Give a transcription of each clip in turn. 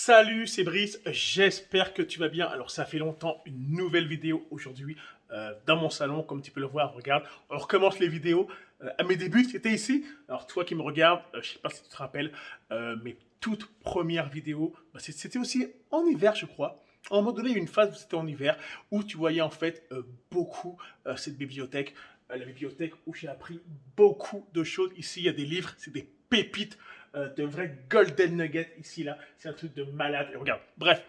Salut, c'est Brice, j'espère que tu vas bien. Alors ça fait longtemps, une nouvelle vidéo aujourd'hui dans mon salon, comme tu peux le voir, regarde, on recommence les vidéos. À mes débuts, c'était ici. Alors toi qui me regardes, je sais pas si tu te rappelles, mes toutes premières vidéos, c'était aussi en hiver je crois. À un moment donné, il y a eu une phase où c'était en hiver, où tu voyais en fait beaucoup cette bibliothèque, la bibliothèque où j'ai appris beaucoup de choses. Ici, il y a des livres, c'est des pépites de vrais golden nuggets ici, là. C'est un truc de malade. Et regarde, bref,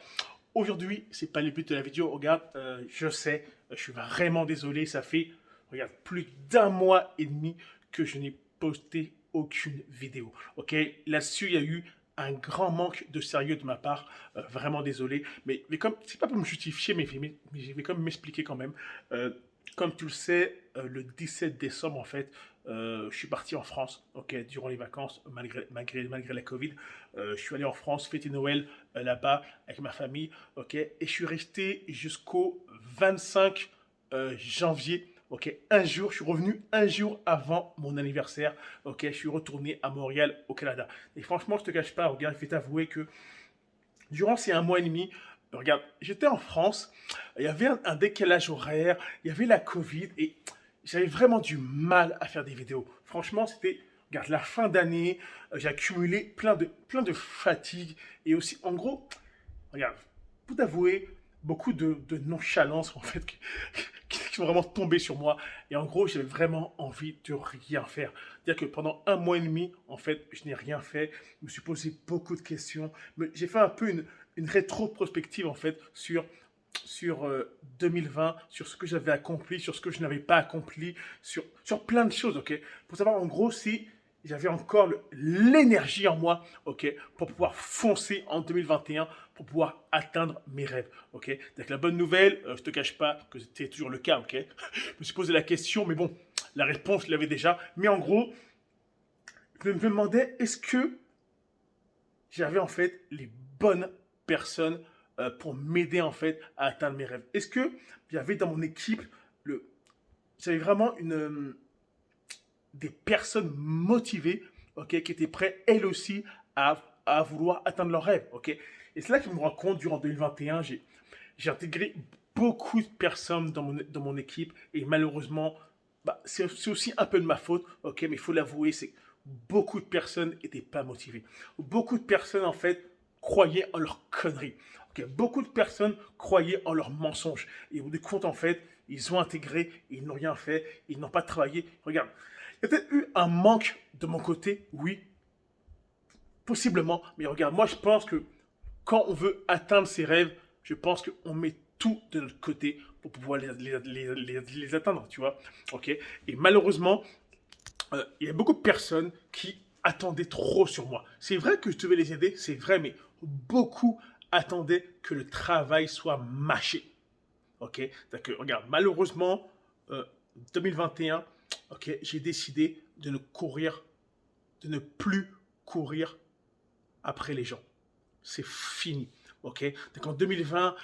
aujourd'hui, c'est pas le but de la vidéo. Regarde, je sais, je suis vraiment désolé. Ça fait, regarde, plus d'un mois et demi que je n'ai posté aucune vidéo. Ok, là-dessus, il y a eu un grand manque de sérieux de ma part. Vraiment désolé. Mais comme, c'est pas pour me justifier, mais je vais comme m'expliquer quand même. Euh, Comme tu le sais, le 17 décembre, en fait, je suis parti en France, ok, durant les vacances, malgré la Covid. Je suis allé en France fêter Noël là-bas avec ma famille, ok, et je suis resté jusqu'au 25 janvier. Ok, un jour, je suis revenu un jour avant mon anniversaire. Ok, je suis retourné à Montréal, au Canada. Et franchement, je te cache pas, regarde, je vais t'avouer que durant ces un mois et demi, regarde, j'étais en France, il y avait un décalage horaire, il y avait la Covid et j'avais vraiment du mal à faire des vidéos. Franchement, c'était, regarde, la fin d'année, j'ai accumulé plein de fatigue et aussi, en gros, regarde, pour t'avouer, beaucoup de nonchalance en fait qui sont vraiment tombés sur moi. Et en gros, j'avais vraiment envie de rien faire. C'est-à-dire que pendant un mois et demi, en fait, je n'ai rien fait. Je me suis posé beaucoup de questions. Mais j'ai fait un peu une rétro-prospective en fait sur 2020, sur ce que j'avais accompli, sur ce que je n'avais pas accompli, sur plein de choses, ok. Pour savoir en gros si j'avais encore l'énergie en moi, ok, pour pouvoir foncer en 2021, pour pouvoir atteindre mes rêves, ok. Donc la bonne nouvelle, je te cache pas que c'était toujours le cas, ok. Je me suis posé la question, mais bon, la réponse, je l'avais déjà. Mais en gros, je me demandais, est-ce que j'avais en fait les bonnes personnes pour m'aider en fait à atteindre mes rêves? Est-ce que j'avais dans mon équipe le, j'avais vraiment des personnes motivées, ok, qui étaient prêtes elles aussi à vouloir atteindre leurs rêves, ok? Et c'est là que je me rends compte durant 2021, j'ai intégré beaucoup de personnes dans mon équipe et malheureusement, c'est aussi un peu de ma faute, ok, mais il faut l'avouer, c'est que beaucoup de personnes n'étaient pas motivées. Beaucoup de personnes, en fait, croyaient en leurs conneries. Ok, beaucoup de personnes croyaient en leurs mensonges. Et au bout du compte, en fait, ils ont intégré, ils n'ont rien fait, ils n'ont pas travaillé. Regarde, il y a peut-être eu un manque de mon côté, oui, possiblement, mais regarde, moi je pense que quand on veut atteindre ses rêves, je pense qu'on met tout de notre côté pour pouvoir les atteindre, tu vois. Ok. Et malheureusement, il y a beaucoup de personnes qui attendaient trop sur moi. C'est vrai que je devais les aider, c'est vrai, mais beaucoup attendaient que le travail soit mâché. Ok. Donc, regarde, malheureusement, euh, 2021, ok, j'ai décidé de ne plus courir après les gens. C'est fini. Ok. Donc en 2020,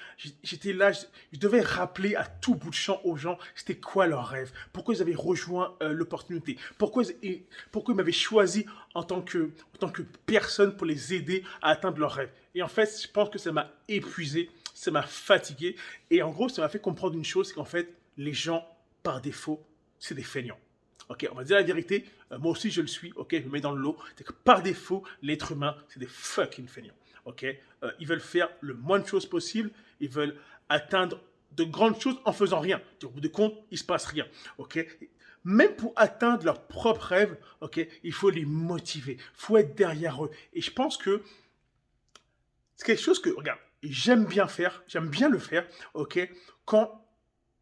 j'étais là, je devais rappeler à tout bout de champ aux gens c'était quoi leur rêve, pourquoi ils avaient rejoint l'opportunité, pourquoi ils m'avaient choisi en tant que personne pour les aider à atteindre leurs rêves. Et en fait, je pense que ça m'a épuisé, ça m'a fatigué. Et en gros, ça m'a fait comprendre une chose, c'est qu'en fait, les gens, par défaut, c'est des feignants. Ok, on va dire la vérité, moi aussi je le suis, ok, je me mets dans le lot, c'est que par défaut, l'être humain, c'est des fucking feignants. Ok, ils veulent faire le moins de choses possible, ils veulent atteindre de grandes choses en faisant rien. Au bout de compte, il se passe rien. Ok, même pour atteindre leurs propres rêves, ok, il faut les motiver, il faut être derrière eux. Et je pense que c'est quelque chose que, regarde, j'aime bien le faire, ok, quand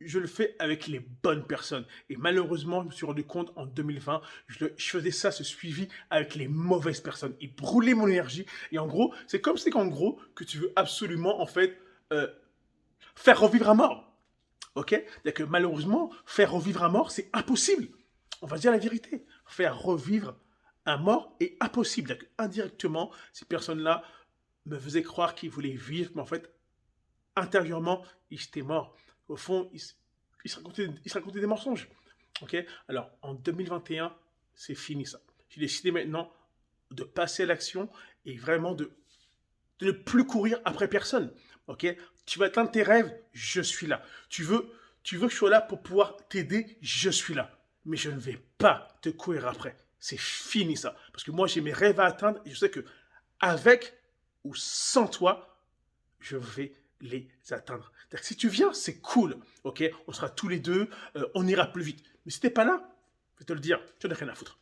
je le fais avec les bonnes personnes. Et malheureusement, je me suis rendu compte en 2020, je faisais ça, ce suivi avec les mauvaises personnes. Ils brûlaient mon énergie. Et en gros, c'est comme si qu'en gros, que tu veux absolument, en fait, euh, faire revivre un mort. Ok. C'est-à-dire que malheureusement, faire revivre un mort, c'est impossible. On va dire la vérité. Faire revivre un mort est impossible. C'est-à-dire indirectement, ces personnes-là me faisaient croire qu'ils voulaient vivre, mais en fait, intérieurement, ils étaient morts. Au fond, ils se racontaient des mensonges. Ok. Alors, en 2021, c'est fini ça. J'ai décidé maintenant de passer à l'action et vraiment de ne plus courir après personne. Ok? Tu veux atteindre tes rêves, je suis là. Tu veux que je sois là pour pouvoir t'aider, je suis là. Mais je ne vais pas te courir après. C'est fini ça. Parce que moi, j'ai mes rêves à atteindre et je sais que avec ou sans toi, je vais les atteindre. C'est-à-dire que si tu viens, c'est cool. Ok? On sera tous les deux, on ira plus vite. Mais si t'es pas là, je vais te le dire, tu n'as rien à foutre.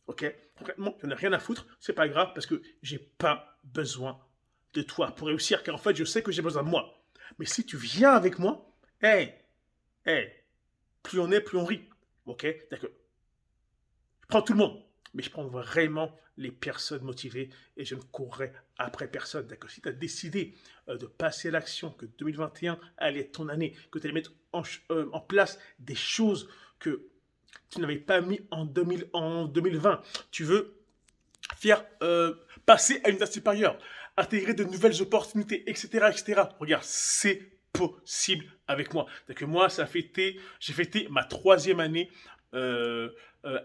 Ok? Concrètement, je n'ai rien à foutre. C'est pas grave parce que j'ai pas besoin de toi pour réussir. Car en fait, je sais que j'ai besoin de moi. Mais si tu viens avec moi, hey, hey, plus on est, plus on rit. Ok? C'est-à-dire que je prends tout le monde, mais je prends vraiment les personnes motivées et je ne courrai après personne. D'accord? Si tu as décidé de passer à l'action, que 2021 allait être ton année, que tu allais mettre en place des choses que tu n'avais pas mis en 2020, tu veux faire passer à une étape supérieure, intégrer de nouvelles opportunités, etc., etc. Regarde, c'est possible avec moi. C'est que moi, j'ai fêté ma 3e année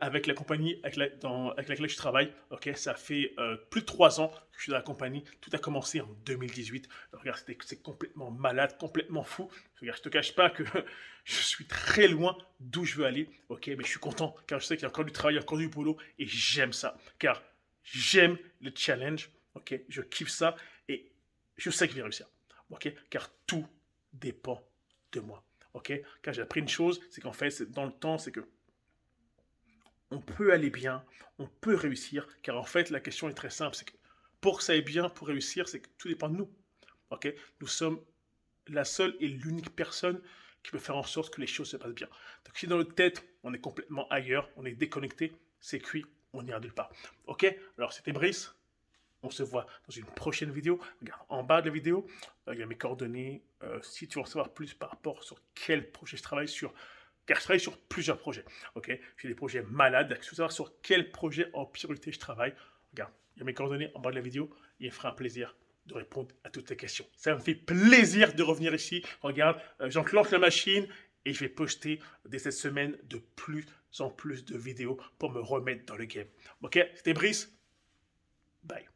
avec la compagnie avec laquelle je travaille. Ok, ça fait plus de 3 ans que je suis dans la compagnie. Tout a commencé en 2018. Regarde, c'est complètement malade, complètement fou. Regarde, je te cache pas que je suis très loin d'où je veux aller. Ok, mais je suis content car je sais qu'il y a encore du travail, encore du boulot et j'aime ça. Car j'aime le challenge, ok, je kiffe ça et je sais que je vais réussir, ok, car tout dépend de moi, ok. Car j'ai appris une chose, c'est qu'en fait, dans le temps, c'est que on peut aller bien, on peut réussir, car en fait, la question est très simple, c'est que pour que ça aille bien, pour réussir, c'est que tout dépend de nous, ok. Nous sommes la seule et l'unique personne qui peut faire en sorte que les choses se passent bien. Donc si dans notre tête, on est complètement ailleurs, on est déconnecté, c'est cuit, on n'ira nulle part. Ok? Alors c'était Brice. On se voit dans une prochaine vidéo. Regarde, en bas de la vidéo, il y a mes coordonnées. Si tu veux en savoir plus par rapport sur quel projet je travaille sur, car je travaille sur plusieurs projets. Ok? J'ai des projets malades. Si tu veux savoir sur quel projet en priorité je travaille, regarde, il y a mes coordonnées en bas de la vidéo. Il me fera un plaisir de répondre à toutes tes questions. Ça me fait plaisir de revenir ici. Regarde, j'enclenche la machine et je vais poster dès cette semaine de plus en plus de vidéos pour me remettre dans le game. Ok? C'était Brice. Bye.